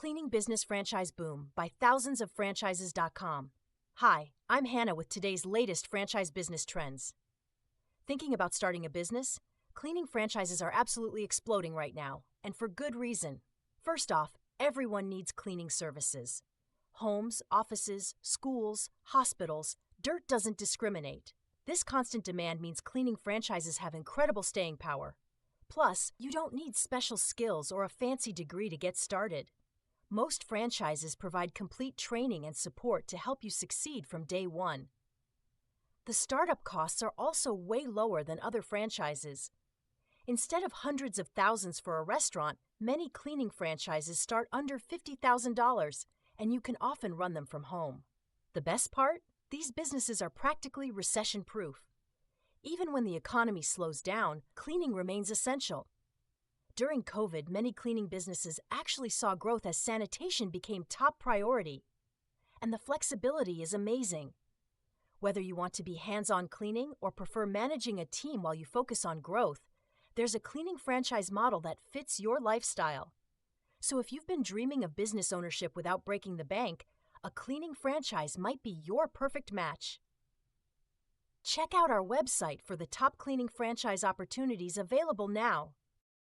Cleaning Business Franchise Boom by ThousandsOfFranchises.com. Hi, I'm Hannah with today's latest franchise business trends. Thinking about starting a business? Cleaning franchises are absolutely exploding right now, and for good reason. First off, everyone needs cleaning services. Homes, offices, schools, hospitals, dirt doesn't discriminate. This constant demand means cleaning franchises have incredible staying power. Plus, you don't need special skills or a fancy degree to get started. Most franchises provide complete training and support to help you succeed from day one. The startup costs are also way lower than other franchises. Instead of hundreds of thousands for a restaurant, many cleaning franchises start under $50,000, and you can often run them from home. The best part? These businesses are practically recession-proof. Even when the economy slows down, cleaning remains essential. During COVID, many cleaning businesses actually saw growth as sanitation became top priority. And the flexibility is amazing. Whether you want to be hands-on cleaning or prefer managing a team while you focus on growth, there's a cleaning franchise model that fits your lifestyle. So if you've been dreaming of business ownership without breaking the bank, a cleaning franchise might be your perfect match. Check out our website for the top cleaning franchise opportunities available now.